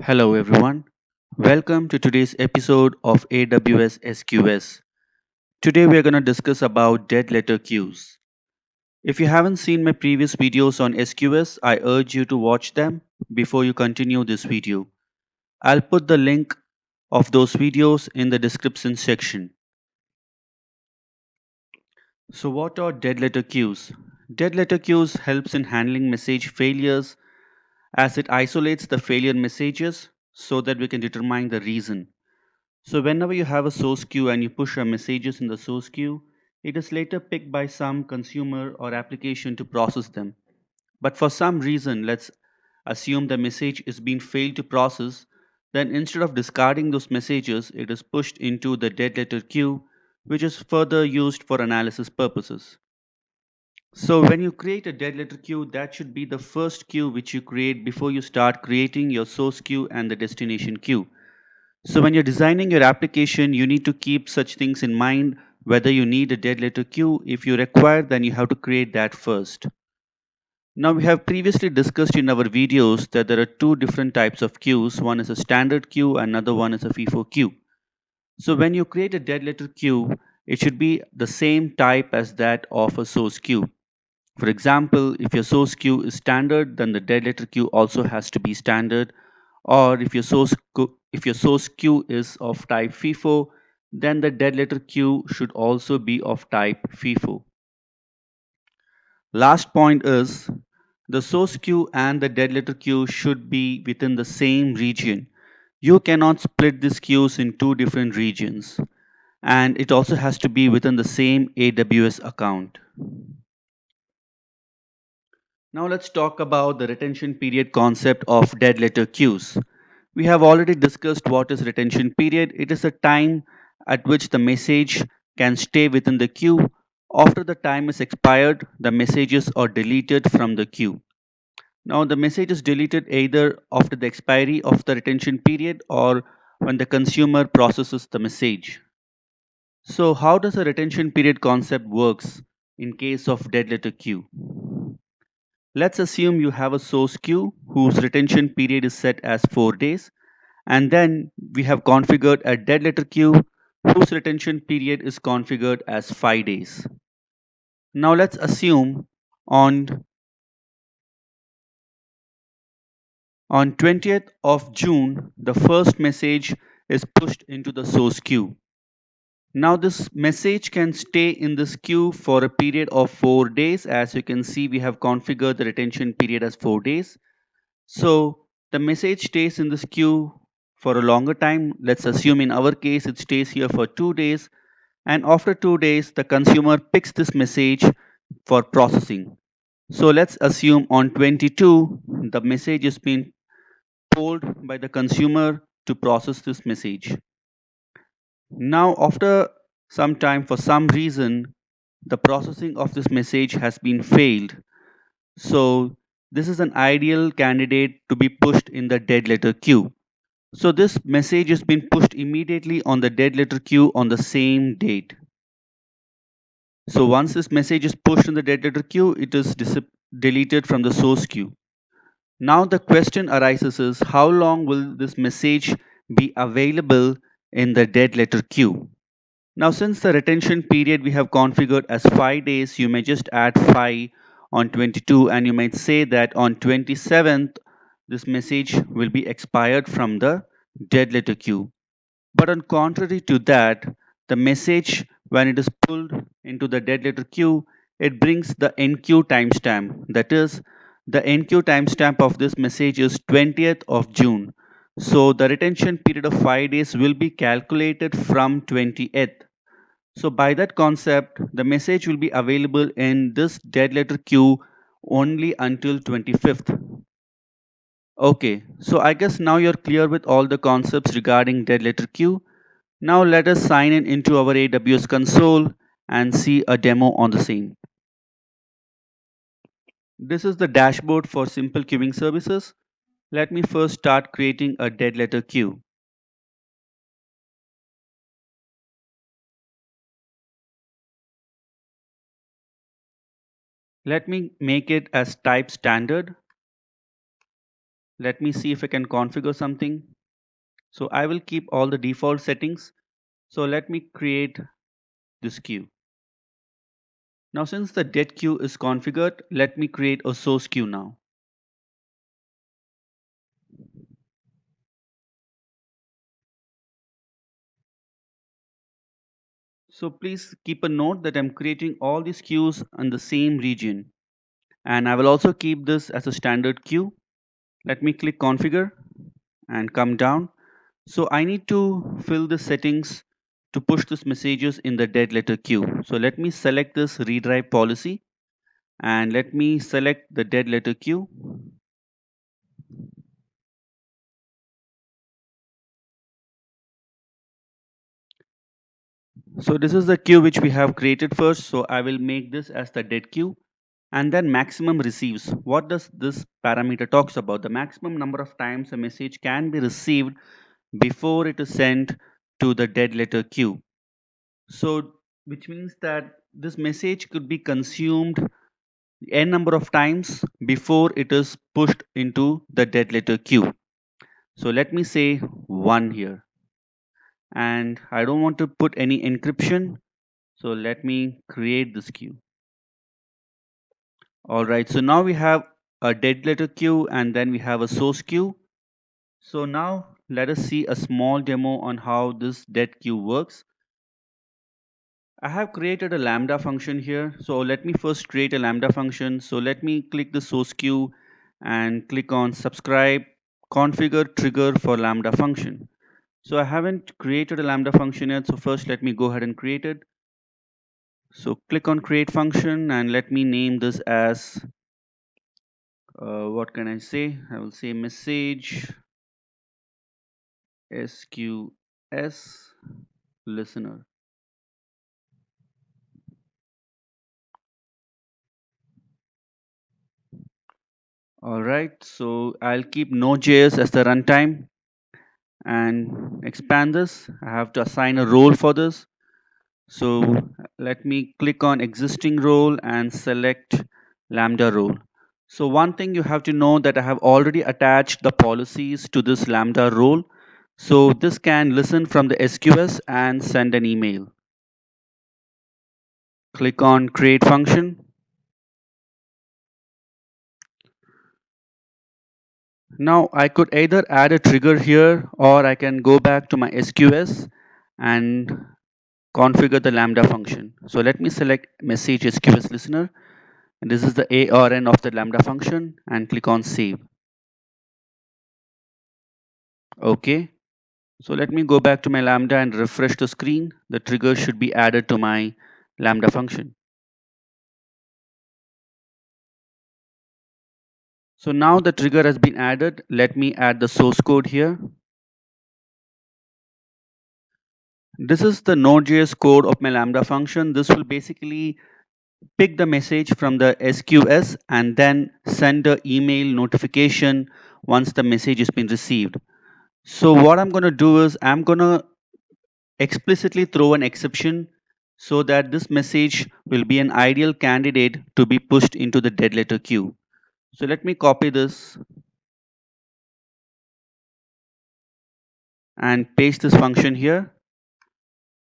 Hello everyone. Welcome to today's episode of AWS SQS. Today we are going to discuss about dead letter queues. If you haven't seen my previous videos on SQS, I urge you to watch them before you continue this video. I'll put the link of those videos in the description section. So what are dead letter queues? Dead letter queues helps in handling message failures as it isolates the failure messages so that we can determine the reason. So whenever you have a source queue and you push your messages in the source queue, it is later picked by some consumer or application to process them. But for some reason, let's assume the message is being failed to process, then instead of discarding those messages, it is pushed into the dead letter queue, which is further used for analysis purposes. So when you create a dead letter queue, that should be the first queue which you create before you start creating your source queue and the destination queue. So when you're designing your application, you need to keep such things in mind, whether you need a dead letter queue. If you require, then you have to create that first. Now we have previously discussed in our videos that there are two different types of queues. One is a standard queue, another one is a FIFO queue. So when you create a dead letter queue, it should be the same type as that of a source queue. For example, if your source queue is standard, then the dead letter queue also has to be standard. Or if your source queue is of type FIFO, then the dead letter queue should also be of type FIFO. Last point is the source queue and the dead letter queue should be within the same region. You cannot split these queues in two different regions, and it also has to be within the same AWS account. Now let's talk about the retention period concept of dead letter queues. We have already discussed what is retention period. It is a time at which the message can stay within the queue. After the time is expired, the messages are deleted from the queue. Now the message is deleted either after the expiry of the retention period or when the consumer processes the message. So how does a retention period concept works in case of dead letter queue? Let's assume you have a source queue whose retention period is set as 4 days, and then we have configured a dead letter queue whose retention period is configured as 5 days. Now let's assume on on 20th of June the first message is pushed into the source queue. Now this message can stay in this queue for a period of 4 days. As you can see, we have configured the retention period as 4 days. So the message stays in this queue for a longer time. Let's assume in our case it stays here for 2 days, and after 2 days the consumer picks this message for processing. So let's assume on 22 the message is being pulled by the consumer to process this message. Now after some time, for some reason, the processing of this message has been failed. So this is an ideal candidate to be pushed in the dead letter queue. So this message has been pushed immediately on the dead letter queue on the same date. So once this message is pushed in the dead letter queue, it is deleted from the source queue. Now the question arises is how long will this message be available in the dead letter queue? Now since the retention period we have configured as 5 days, you may just add 5 on 22 and you might say that on 27th this message will be expired from the dead letter queue. But on contrary to that, the message when it is pulled into the dead letter queue, it brings the enqueue timestamp. That is, the enqueue timestamp of this message is 20th of June. So the retention period of 5 days will be calculated from 20th. So by that concept, the message will be available in this dead letter queue only until 25th. Okay, so I guess now you're clear with all the concepts regarding dead letter queue. Now let us sign in into our AWS console and see a demo on the same. This is the dashboard for simple queuing services. Let me first start creating a dead letter queue. Let me make it as type standard. Let me see if I can configure something. So I will keep all the default settings. So let me create this queue. Now since the dead queue is configured, let me create a source queue now. So please keep a note that I'm creating all these queues in the same region. And I will also keep this as a standard queue. Let me click configure and come down. So I need to fill the settings to push these messages in the dead letter queue. So let me select this redrive policy and let me select the dead letter queue. So this is the queue which we have created first. So I will make this as the dead queue and then maximum receives. What does this parameter talks about? The maximum number of times a message can be received before it is sent to the dead letter queue. So which means that this message could be consumed n number of times before it is pushed into the dead letter queue. So let me say 1 here, and I don't want to put any encryption, so let me create this queue. Alright, so now we have a dead letter queue and then we have a source queue. So now let us see a small demo on how this dead queue works. I have created a lambda function here. So let me first create a lambda function. So let me click the source queue and click on subscribe, configure trigger for lambda function. So I haven't created a lambda function yet. So first let me go ahead and create it. So click on create function and let me name this as, what can I say? I will say message SQS listener. All right, so I'll keep Node.js as the runtime and expand this. I have to assign a role for this. So let me click on existing role and select Lambda role. So one thing you have to know that I have already attached the policies to this Lambda role. So this can listen from the SQS and send an email. Click on create function. Now I could either add a trigger here or I can go back to my SQS and configure the Lambda function. So let me select message SQS listener. And this is the ARN of the Lambda function and click on save. Okay. So let me go back to my Lambda and refresh the screen. The trigger should be added to my Lambda function. So now the trigger has been added. Let me add the source code here. This is the Node.js code of my Lambda function. This will basically pick the message from the SQS and then send the email notification once the message has been received. So what I'm going to do is I'm going to explicitly throw an exception so that this message will be an ideal candidate to be pushed into the dead letter queue. So let me copy this and paste this function here.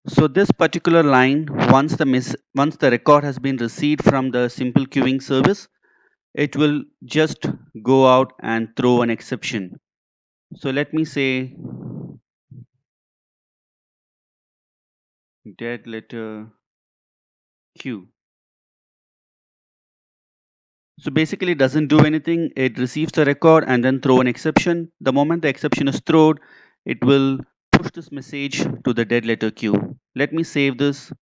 So this particular line, once the record has been received from the simple queuing service, it will just go out and throw an exception. So let me say dead letter queue. So basically it doesn't do anything. It receives the record and then throw an exception. The moment the exception is thrown, it will push this message to the dead letter queue. Let me save this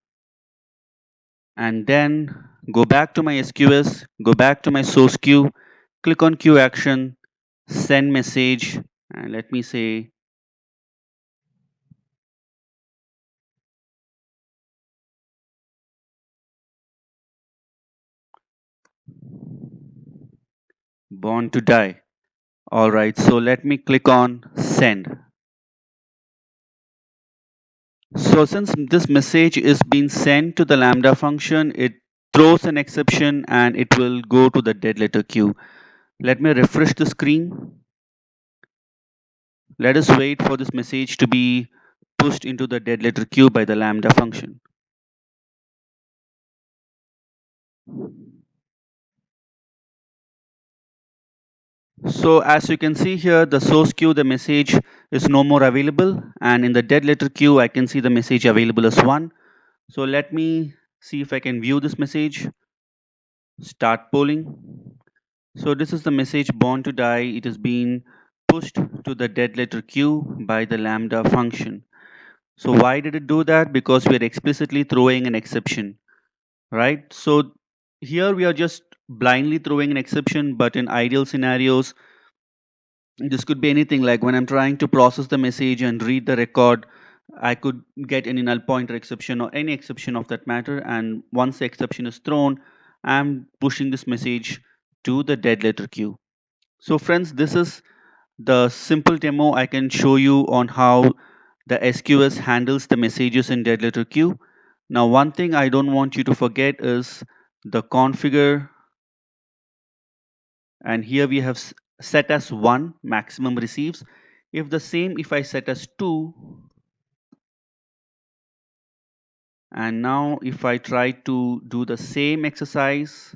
and then go back to my SQS, go back to my source queue, click on queue action, send message, and let me say born to die. All right, so let me click on send. So since this message is being sent to the Lambda function, it throws an exception and it will go to the dead letter queue. Let me refresh the screen. Let us wait for this message to be pushed into the dead letter queue by the Lambda function. So as you can see here, the source queue, the message is no more available, and in the dead letter queue, I can see the message available as 1. So let me see if I can view this message. Start polling. So this is the message born to die. It is being pushed to the dead letter queue by the Lambda function. So why did it do that? Because we are explicitly throwing an exception, right? So here we are just blindly throwing an exception, but in ideal scenarios, this could be anything, like when I'm trying to process the message and read the record, I could get any null pointer exception or any exception of that matter, and once the exception is thrown, I'm pushing this message to the dead letter queue. So friends, this is the simple demo I can show you on how the SQS handles the messages in dead letter queue. Now one thing I don't want you to forget is the configure, and here we have set as 1 maximum receives. If the same, if I set as 2, and now if I try to do the same exercise,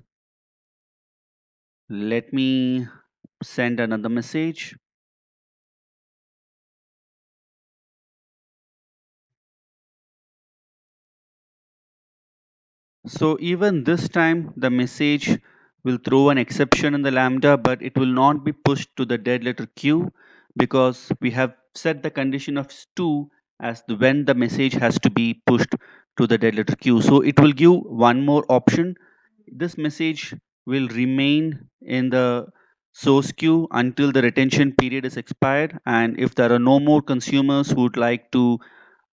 let me send another message. So even this time the message will throw an exception in the lambda, but it will not be pushed to the dead letter queue because we have set the condition of 2 as when the message has to be pushed to the dead letter queue. So it will give one more option. This message will remain in the source queue until the retention period is expired, and if there are no more consumers who would like to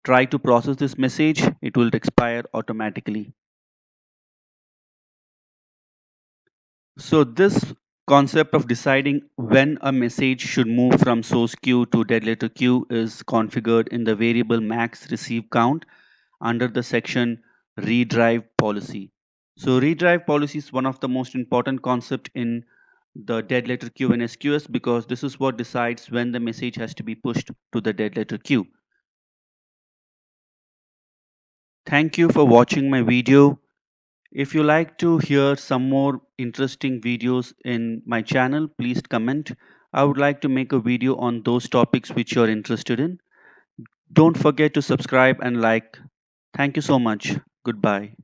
try to process this message, it will expire automatically. So this concept of deciding when a message should move from source queue to dead letter queue is configured in the variable max receive count under the section redrive policy. So redrive policy is one of the most important concept in the dead letter queue in SQS because this is what decides when the message has to be pushed to the dead letter queue. Thank you for watching my video. If you like to hear some more interesting videos in my channel, please comment. I would like to make a video on those topics which you're interested in. Don't forget to subscribe and like. Thank you so much. Goodbye.